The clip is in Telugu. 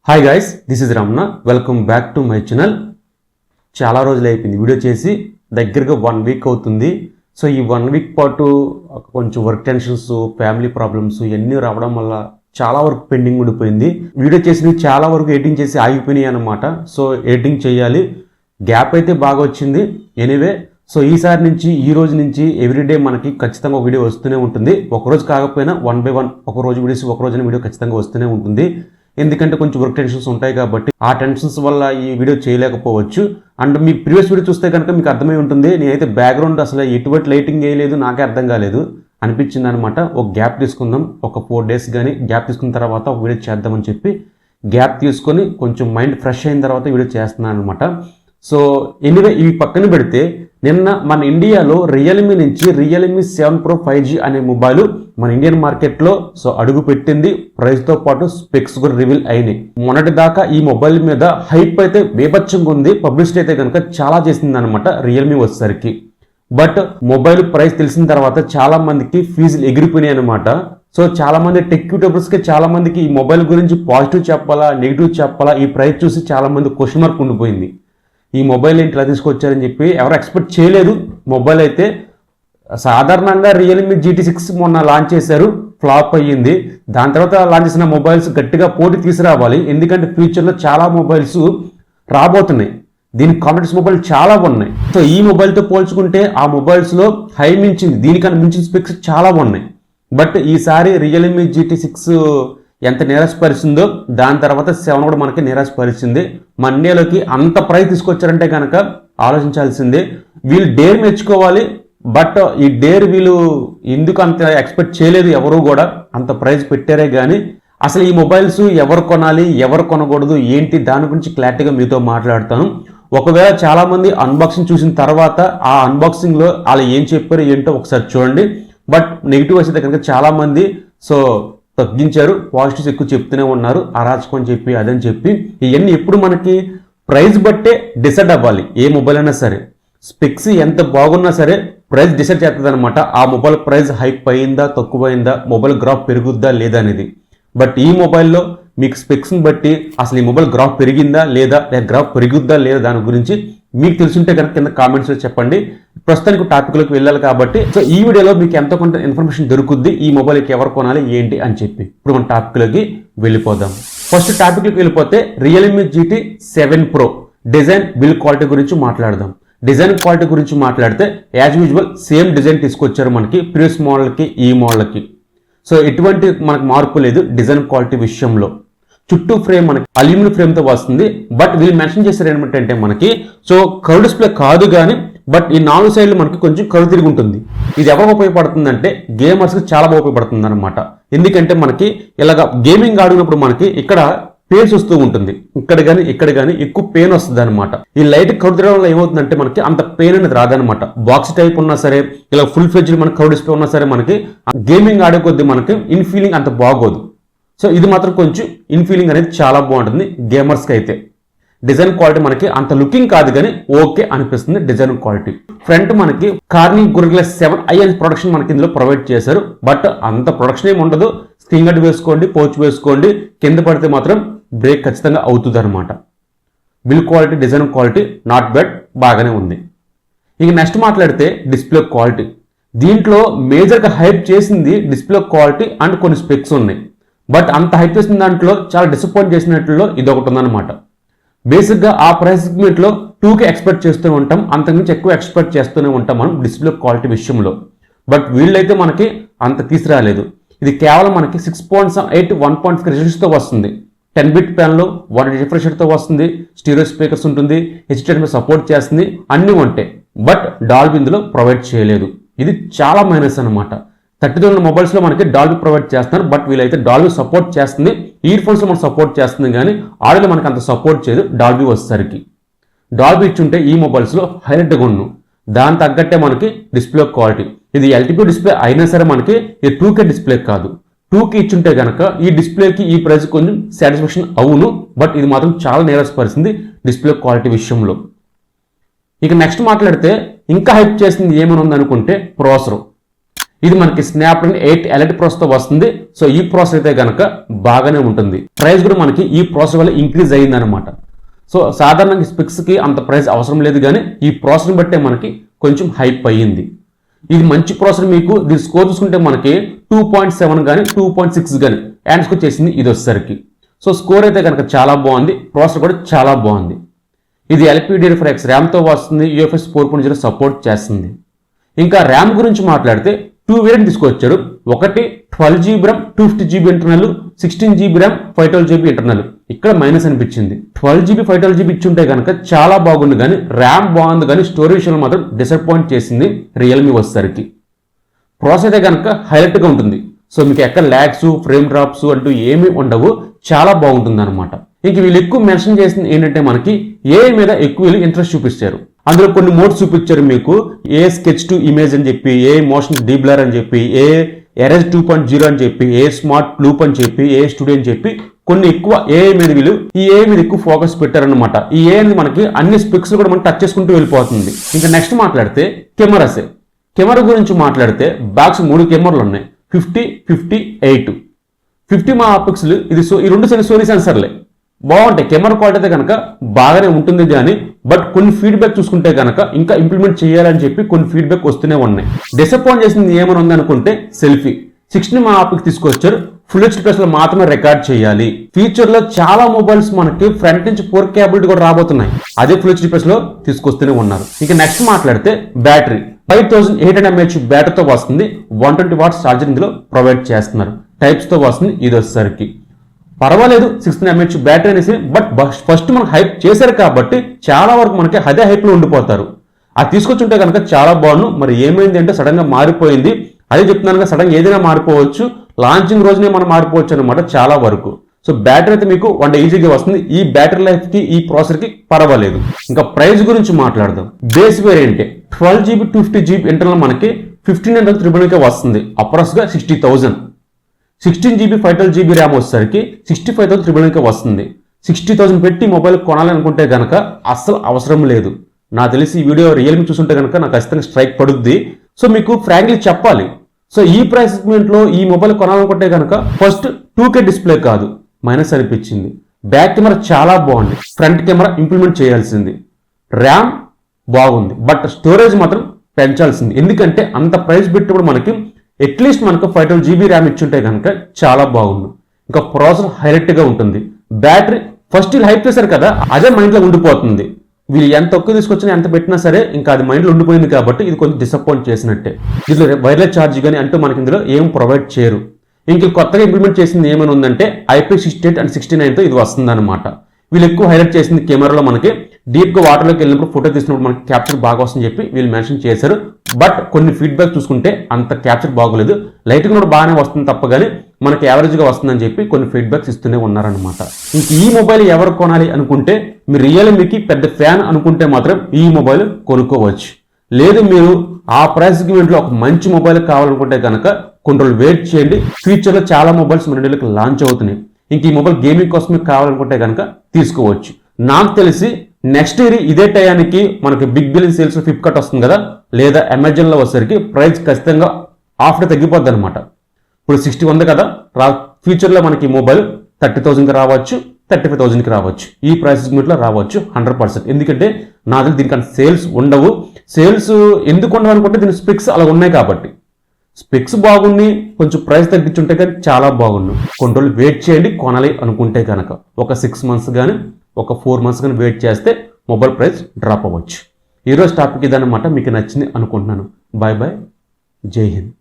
Hi guys, this is Ramana. Welcome back to my channel. చాలా రోజులు అయిపోయింది వీడియో చేసి, దగ్గరగా 1 వీక్ అవుతుంది. సో ఈ 1 వీక్ పాటు కొంచెం వర్క్ టెన్షన్స్, ఫ్యామిలీ ప్రాబ్లమ్స్ ఇవన్నీ రావడం వల్ల చాలా వరకు పెండింగ్ ఉండిపోయింది. వీడియో చేసినవి చాలా వరకు ఎడిటింగ్ చేసి ఆగిపోయినాయి అన్నమాట. సో ఎడిటింగ్ చేయాలి, గ్యాప్ అయితే బాగా వచ్చింది. ఎనీవే, సో ఈ రోజు నుంచి ఎవ్రీడే మనకి ఖచ్చితంగా ఒక వీడియో వస్తూనే ఉంటుంది. ఒకరోజు కాకపోయినా 1 by 1 ఒక రోజు వీడియోస్ ఒక రోజున వీడియో ఖచ్చితంగా వస్తూనే ఉంటుంది. ఎందుకంటే కొంచెం వర్క్ టెన్షన్స్ ఉంటాయి కాబట్టి ఆ టెన్షన్స్ వల్ల ఈ వీడియో చేయలేకపోవచ్చు. అండ్ మీ ప్రీవియస్ వీడియో చూస్తే కనుక మీకు అర్థమై ఉంటుంది, నేనైతే బ్యాక్గ్రౌండ్ అసలు ఎటువంటి లైటింగ్ వేయలేదు, నాకే అర్థం కాలేదు అనిపించింది అనమాట. ఒక గ్యాప్ తీసుకుందాం, ఒక 4 days కానీ గ్యాప్ తీసుకున్న తర్వాత ఒక వీడియో చేద్దామని చెప్పి గ్యాప్ తీసుకొని కొంచెం మైండ్ ఫ్రెష్ అయిన తర్వాత వీడియో చేస్తున్నాను అనమాట. సో ఎనీవే, ఇవి పక్కన పెడితే నిన్న మన ఇండియాలో రియల్మీ నుంచి రియల్మీ 7 Pro 5G అనే మొబైల్ మన ఇండియన్ మార్కెట్లో సో అడుగు పెట్టింది. ప్రైస్తో పాటు స్పెక్స్ కూడా రివీల్ అయినాయి. మొన్నటి దాకా ఈ మొబైల్ మీద హైప్ అయితే బీభత్సంగా ఉంది, పబ్లిసిటీ అయితే కనుక చాలా చేసింది అనమాట రియల్మీ వచ్చేసరికి. బట్ మొబైల్ ప్రైస్ తెలిసిన తర్వాత చాలా మందికి ఫీజులు ఎగిరిపోయినాయి అనమాట. సో చాలా మంది టెక్ యూట్యూబర్స్కి చాలా మందికి ఈ మొబైల్ గురించి పాజిటివ్ చెప్పాలా నెగిటివ్ చెప్పాలా, ఈ ప్రైస్ చూసి చాలా మంది క్వశ్చన్ మార్క్ ఉండిపోయింది. ఈ మొబైల్ ఏంటి ఇలా తీసుకొచ్చారని చెప్పి ఎవరు ఎక్స్పెక్ట్ చేయలేదు. మొబైల్ అయితే సాధారణంగా రియల్మీ GT6 మొన్న లాంచ్ చేశారు, ఫ్లాప్ అయ్యింది. దాని తర్వాత లాంచ్ చేసిన మొబైల్స్ గట్టిగా పోటీ తీసుకురావాలి, ఎందుకంటే ఫ్యూచర్లో చాలా మొబైల్స్ రాబోతున్నాయి. దీనికి కాంపిటేటివ్ మొబైల్ చాలా ఉన్నాయి. సో ఈ మొబైల్తో పోల్చుకుంటే ఆ మొబైల్స్లో హై మించింది, దీనికన్నా మించిన స్పెక్స్ చాలా ఉన్నాయి. బట్ ఈసారి రియల్మీ GT6 ఎంత నిరాశపరిచిందో దాని తర్వాత 7 కూడా మనకి నిరాశపరిచింది. మన ఇండియాలోకి అంత ప్రైస్ తీసుకొచ్చారంటే కనుక ఆలోచించాల్సిందే. వీళ్ళు డేర్ మెచ్చుకోవాలి. బట్ ఈ డేర్ వీళ్ళు ఎందుకు అంత ఎక్స్పెక్ట్ చేయలేదు, ఎవరు కూడా అంత ప్రైస్ పెట్టారే కానీ. అసలు ఈ మొబైల్స్ ఎవరు కొనాలి ఎవరు కొనకూడదు ఏంటి దాని గురించి క్లారిటీగా మీతో మాట్లాడతాను. ఒకవేళ చాలా మంది అన్బాక్సింగ్ చూసిన తర్వాత ఆ అన్బాక్సింగ్ లో వాళ్ళు ఏం చెప్పారు ఏంటో ఒకసారి చూడండి. బట్ నెగిటివ్ అయితే కనుక చాలా మంది సో తగ్గించారు, పాజిటివ్స్ ఎక్కువ చెప్తూనే ఉన్నారు, అరాచకం అని చెప్పి అదని చెప్పి. ఇవన్నీ ఎప్పుడు మనకి ప్రైస్ బట్టే డిసైడ్ అవ్వాలి. ఏ మొబైల్ అయినా సరే స్పెక్స్ ఎంత బాగున్నా సరే ప్రైస్ డిసైడ్ చేస్తుంది అనమాట. ఆ మొబైల్ ప్రైస్ హైప్ అయిందా తక్కువైందా, మొబైల్ గ్రాఫ్ పెరుగుద్దా లేదా అనేది. బట్ ఈ మొబైల్లో మీకు స్పెక్స్ని బట్టి అసలు ఈ మొబైల్ గ్రాఫ్ పెరిగిందా లేదా, లేదా గ్రాఫ్ పెరుగుద్దా లేదా దాని గురించి మీకు తెలుసుంటే కనుక కింద కామెంట్స్లో చెప్పండి. ప్రస్తుతానికి టాపిక్లోకి వెళ్ళాలి కాబట్టి సో ఈ వీడియోలో మీకు ఎంతో కొంత ఇన్ఫర్మేషన్ దొరుకుద్ది ఈ మొబైల్కి ఎవరు కొనాలి ఏంటి అని చెప్పి. ఇప్పుడు మన టాపిక్లోకి వెళ్ళిపోదాం. ఫస్ట్ టాపిక్లోకి వెళ్ళిపోతే Realme GT7 Pro design build quality గురించి మాట్లాడదాం. డిజైన్ క్వాలిటీ గురించి మాట్లాడితే యాజ్ యూజువల్ సేమ్ డిజైన్ తీసుకొచ్చారు మనకి ప్రీవియస్ మోడల్కి ఈ మోడల్కి. సో ఎటువంటి మనకు మార్పు లేదు డిజైన్ క్వాలిటీ విషయంలో. చుట్టూ ఫ్రేమ్ మనకి అల్యూమినియం ఫ్రేమ్తో వస్తుంది. బట్ వీళ్ళు మెన్షన్ చేశారు ఏమంటే మనకి సో కర్వ్ డిస్ప్లే కాదు కానీ బట్ ఈ 4 సైడ్లు మనకి కొంచెం కర్వ్ తిరిగి ఉంటుంది. ఇది ఎవరికి ఉపయోగపడుతుంది అంటే గేమర్స్కి చాలా బాగా ఉపయోగపడుతుంది అనమాట. ఎందుకంటే మనకి ఇలాగ గేమింగ్ ఆడినప్పుడు మనకి ఇక్కడ పెయిన్స్ వస్తూ ఉంటుంది, ఇక్కడ కానీ ఎక్కువ పెయిన్ వస్తుంది అనమాట. ఈ లైట్ కర్వ్ తిరగడం వల్ల ఏమవుతుందంటే మనకి అంత పెయిన్ అనేది రాదనమాట. బాక్స్ టైప్ ఉన్నా సరే ఇలా ఫుల్ ఫ్లెడ్జ్డ్ మనకి కర్వ్ డిస్ప్లే ఉన్నా సరే మనకి గేమింగ్ ఆడే కొద్దీ మనకి ఇన్ ఫీలింగ్ అంత బాగోదు. సో ఇది మాత్రం కొంచెం ఇన్ ఫీలింగ్ అనేది చాలా బాగుంటుంది గేమర్స్కి అయితే. డిజైన్ క్వాలిటీ మనకి అంత లుకింగ్ కాదు కానీ ఓకే అనిపిస్తుంది డిజైన్ క్వాలిటీ. ఫ్రంట్ మనకి కార్నింగ్ గొరిల్లా 7i అనే ప్రొడక్షన్ మనకి ఇందులో ప్రొవైడ్ చేశారు. బట్ అంత ప్రొడక్షన్ ఏమి ఉండదు. స్క్రీన్ గార్డ్ వేసుకోండి, పౌచ్ వేసుకోండి, కింద పడితే మాత్రం బ్రేక్ ఖచ్చితంగా అవుతుంది అనమాట. Build quality design quality not bad, బాగానే ఉంది. ఇక నెక్స్ట్ మాట్లాడితే డిస్ప్లే క్వాలిటీ. దీంట్లో మేజర్గా హైప్ చేసింది డిస్ప్లే క్వాలిటీ అండ్ కొన్ని స్పెక్స్ ఉన్నాయి. బట్ అంత హైప్ చేసిన దాంట్లో చాలా డిసప్పాయింట్ చేసినట్లో ఇది ఒకటి ఉందన్నమాట. బేసిక్గా ఆ ప్రైస్ సెగ్మెంట్లో 2K ఎక్స్పెక్ట్ చేస్తూ ఉంటాం, అంతకుమించి ఎక్కువ ఎక్స్పెక్ట్ చేస్తూనే ఉంటాం మనం డిస్ప్లే క్వాలిటీ విషయంలో. బట్ వీళ్ళైతే మనకి అంత తీసుకురాలేదు. ఇది కేవలం మనకి 6.8 1.5 రెజల్యూషన్తో వస్తుంది. 10-bit ప్యాన్లో 1 రిఫ్రెష్ రేట్తో వస్తుంది, స్టీరియో స్పీకర్స్ ఉంటుంది, HDMI సపోర్ట్ చేస్తుంది, అన్నీ ఉంటాయి. బట్ డాల్బీ ఇందులో ప్రొవైడ్ చేయలేదు. ఇది చాలా మైనస్ అనమాట. 32 మొబైల్స్లో మనకి డాల్బీ ప్రొవైడ్ చేస్తున్నారు. బట్ వీళ్ళైతే డాల్బీ సపోర్ట్ చేస్తుంది, ఇయర్ ఫోన్స్లో మనకు సపోర్ట్ చేస్తుంది కానీ ఆడియోలో మనకు అంత సపోర్ట్ చేయదు డాల్బీ వచ్చేసరికి. డాల్బీ ఇచ్చుంటే ఈ మొబైల్స్లో హైలైట్గా ఉన్నాం. దాని తగ్గట్టే మనకి డిస్ప్లే క్వాలిటీ. ఇది LTP డిస్ప్లే అయినా సరే మనకి ఇది 2K డిస్ప్లే కాదు. 2K ఇచ్చుంటే కనుక ఈ డిస్ప్లేకి ఈ ప్రైస్ కొంచెం సాటిస్ఫాక్షన్ అవును. బట్ ఇది మాత్రం చాలా నిరాశపరిచింది డిస్ప్లే క్వాలిటీ విషయంలో. ఇక నెక్స్ట్ మాట్లాడితే ఇంకా హైప్ చేసింది ఏమని ఉందనుకుంటే ప్రాసెసర్. ఇది మనకి స్నాప్డ్రాగన్ 8 ఎలైట్ ప్రాసెసర్తో వస్తుంది. సో ఈ ప్రాసెసర్ అయితే కనుక బాగానే ఉంటుంది. ప్రైస్ కూడా మనకి ఈ ప్రాసెసర్ వల్ల ఇంక్రీజ్ అయ్యిందనమాట. సో సాధారణంగా స్పెక్స్కి అంత ప్రైస్ అవసరం లేదు, కానీ ఈ ప్రాసెసర్ని బట్టే మనకి కొంచెం హైప్ అయ్యింది. ఇది మంచి ప్రాసెసర్. మీకు దీని స్కోర్ చూసుకుంటే మనకి 2.7 కానీ 2.6 కానీ యాండ్ స్కోర్ చేసింది ఇది వచ్చేసరికి. సో స్కోర్ అయితే కనుక చాలా బాగుంది, ప్రాసెసర్ కూడా చాలా బాగుంది. ఇది LPDDR5X ర్యామ్తో వస్తుంది, UFS 4.0 సపోర్ట్ చేస్తుంది. ఇంకా ర్యామ్ గురించి మాట్లాడితే 2 వేరియంట్ తీసుకొచ్చారు. ఒకటి 12GB RAM 250GB internal, 16GB RAM 512GB internal. ఇక్కడ మైనస్ అనిపించింది. 12GB 512GB ఇచ్చుంటే కనుక చాలా బాగుంది, కానీ ర్యామ్ బాగుంది, కానీ స్టోరేజ్ విషయంలో మాత్రం డిసప్పాయింట్ చేసింది రియల్మీ వచ్చేసరికి. ప్రాసెస్ అయితే కనుక హైలైట్గా ఉంటుంది. సో మీకు ఎక్కడ ల్యాగ్స్ ఫ్రేమ్ డ్రాప్స్ అంటూ ఏమీ ఉండవు, చాలా బాగుంటుంది అనమాట. ఇంక వీళ్ళు ఎక్కువ మెన్షన్ చేసింది ఏంటంటే మనకి AI మీద ఎక్కువ వీళ్ళు ఇంట్రెస్ట్ చూపిస్తారు. అందులో కొన్ని మోడ్స్ చూపించారు మీకు. AI స్కెచ్ టు ఇమేజ్ అని చెప్పి, AI మోషన్ డీబ్లర్ అని చెప్పి, AI ఎరేజ్ 2.0 అని చెప్పి, AI స్మార్ట్ లూప్ అని చెప్పి, AI స్టూడియో అని చెప్పి కొన్ని ఎక్కువ AI మీద వీళ్ళు ఈ AI మీద ఎక్కువ ఫోకస్ పెట్టారనమాట. ఈ AI అనేది మనకి అన్ని స్పెక్స్ కూడా మనం టచ్ చేసుకుంటూ వెళ్ళిపోతుంది. ఇంకా నెక్స్ట్ మాట్లాడితే కెమెరాసే. కెమెరా గురించి మాట్లాడితే బాక్స్ 3 కెమెరాలు ఉన్నాయి, 50, 50, 8. 50 మెగాపిక్సెల్ ఇది. ఈ రెండు సోనీ సెన్సర్లే బాగుంటాయి. కెమెరా క్వాలిటీ అయితే కనుక బాగానే ఉంటుంది, కానీ బట్ కొన్ని ఫీడ్బ్యాక్ చూసుకుంటే కనుక ఇంకా ఇంప్లిమెంట్ చేయాలని చెప్పి కొన్ని ఫీడ్బ్యాక్ వస్తూనే ఉన్నాయి. డిసప్పాయింట్ చేసింది ఏమైనా ఉందనుకుంటే సెల్ఫీ 16 మెగాపిక్సెల్ తీసుకొచ్చారు. ఫుల్ హెచ్డీ ప్లస్ లో మాత్రమే రికార్డ్ చేయాలి. ఫ్యూచర్ లో చాలా మొబైల్స్ మనకి ఫ్రంట్ నుంచి 4K కేబిలిటీ కూడా రాబోతున్నాయి, అదే ఫుల్ హెచ్డీ ప్లస్ లో తీసుకొస్తూనే ఉన్నారు. ఇంకా నెక్స్ట్ మాట్లాడితే బ్యాటరీ 5800 mAh బ్యాటరీతో వస్తుంది. 120 వాట్స్ ఛార్జర్ ఇందులో ప్రొవైడ్ చేస్తున్నారు. టైప్స్ తో వస్తుంది ఇది వచ్చేసరికి. పర్వాలేదు 16 mAh బ్యాటరీ అనేసి, బట్ ఫస్ట్ మనకు హైప్ చేశారు కాబట్టి చాలా వరకు మనకి అదే హైప్ లో ఉండిపోతారు. అది తీసుకొచ్చుంటే కనుక చాలా బాగుండు. మరి ఏమైంది అంటే సడన్ గా మారిపోయింది. అదే చెప్తున్నాను కదా, సడన్ గా ఏదైనా మారిపోవచ్చు, లాంచింగ్ రోజునే మనం మారిపోవచ్చు అనమాట చాలా వరకు. సో బ్యాటరీ అయితే మీకు 1 ఈజీగా వస్తుంది. ఈ బ్యాటరీ లైఫ్ కి ఈ ప్రాసెసర్ కి పర్వాలేదు. ఇంకా ప్రైస్ గురించి మాట్లాడదాం. Base variant 12GB 250GB internal మనకి 1500 వస్తుంది, అప్రాక్స్ గా 60,000. 16GB 512GB ర్యామ్ వచ్చేసరికి 65,000 వస్తుంది. 60,000 పెట్టి మొబైల్ కొనాలనుకుంటే కనుక అస్సలు అవసరం లేదు. నాకు తెలిసి ఈ వీడియో రియల్మీ చూసుంటే కనుక నాకు ఖచ్చితంగా స్ట్రైక్ పడుద్ది. సో మీకు ఫ్రాంక్లీ చెప్పాలి, సో ఈ ప్రైస్ సెగ్మెంట్లో ఈ మొబైల్ కొనాలనుకుంటే కనుక ఫస్ట్ 2K డిస్ప్లే కాదు, మైనస్ అనిపించింది. బ్యాక్ కెమెరా చాలా బాగుంది, ఫ్రంట్ కెమెరా ఇంప్లిమెంట్ చేయాల్సింది. ర్యామ్ బాగుంది, బట్ స్టోరేజ్ మాత్రం పెంచాల్సింది. ఎందుకంటే అంత ప్రైస్ పెట్టినప్పుడు మనకి అట్లీస్ట్ మనకు 512GB ర్యామ్ ఇచ్చుంటే కనుక చాలా బాగుంది. ఇంకా ప్రాసెసర్ హైలైట్గా ఉంటుంది. బ్యాటరీ ఫస్ట్ వీళ్ళు హైప్ చేశారు కదా, అదే మైండ్లో ఉండిపోతుంది. వీళ్ళు ఎంత తక్కువ తీసుకొచ్చినా ఎంత పెట్టినా సరే ఇంకా అది మైండ్లో ఉండిపోయింది కాబట్టి ఇది కొంచెం డిసప్పాయింట్ చేసినట్టే. దీంట్లో వైర్లెస్ ఛార్జ్ కానీ అంటూ మనకి ఇందులో ఏం ప్రొవైడ్ చేయరు. ఇంక కొత్తగా ఇంప్లిమెంట్ చేసింది ఏమైనా ఉందంటే IP68 and 69తో ఇది వస్తుందన్నమాట. వీళ్ళు ఎక్కువ హైలైట్ చేసింది కెమెరాలో మనకి డీప్గా వాటర్లోకి వెళ్ళినప్పుడు ఫోటో తీసినప్పుడు మనకి క్యాప్చర్ బాగా వస్తుందని చెప్పి వీళ్ళు మెన్షన్ చేశారు. బట్ కొన్ని ఫీడ్బ్యాక్ చూసుకుంటే అంత క్యాప్చర్ బాగోలేదు. లైటింగ్ కూడా బాగానే వస్తుంది తప్ప కానీ మనకి యావరేజ్గా వస్తుందని చెప్పి కొన్ని ఫీడ్బ్యాక్స్ ఇస్తూనే ఉన్నారనమాట. ఇంక ఈ మొబైల్ ఎవరు కొనాలి అనుకుంటే మీరు రియల్మీకి పెద్ద ఫ్యాన్ అనుకుంటే మాత్రం ఈ మొబైల్ కొనుక్కోవచ్చు. లేదు మీరు ఆ ప్రైస్ సెగ్మెంట్లో ఒక మంచి మొబైల్ కావాలనుకుంటే కనుక కొన్ని రోజులు వెయిట్ చేయండి. ఫ్యూచర్లో చాలా మొబైల్స్ మన ఇండియాలోకి లాంచ్ అవుతున్నాయి. ఇంక ఈ మొబైల్ గేమింగ్ కోసమే కావాలనుకుంటే కనుక తీసుకోవచ్చు. నాకు తెలిసి నెక్స్ట్ ఇయర్ ఇదే టయానికి మనకి బిగ్ బిలియన్ సేల్స్ ఫ్లిప్కార్ట్ వస్తుంది కదా, లేదా అమెజాన్లో వచ్చేసరికి ప్రైస్ ఖచ్చితంగా ఆఫర్ తగ్గిపోద్ది అనమాట. ఇప్పుడు 60 ఉంది కదా, ఫ్యూచర్లో మనకి మొబైల్ 30,000కి రావచ్చు, 35,000కి రావచ్చు. ఈ ప్రైస్ సెగ్మెంట్లో రావచ్చు 100%. ఎందుకంటే నాకు దీనికన్నా సేల్స్ ఉండవు. సేల్స్ ఎందుకు ఉండవు అనుకుంటే దీని స్పెక్స్ అలా ఉన్నాయి కాబట్టి. స్పెక్స్ బాగుంది, కొంచెం ప్రైస్ తగ్గించుంటే కానీ చాలా బాగుండు. కొన్ని రోజులు వెయిట్ చేయండి కొనాలి అనుకుంటే కనుక. ఒక 6 months కానీ ఒక 4 months కానీ వెయిట్ చేస్తే మొబైల్ ప్రైస్ డ్రాప్ అవ్వచ్చు. ఈరోజు టాపిక్ ఇదన్నమాట. మీకు నచ్చింది అనుకుంటున్నాను. బాయ్ బాయ్, జై హింద్.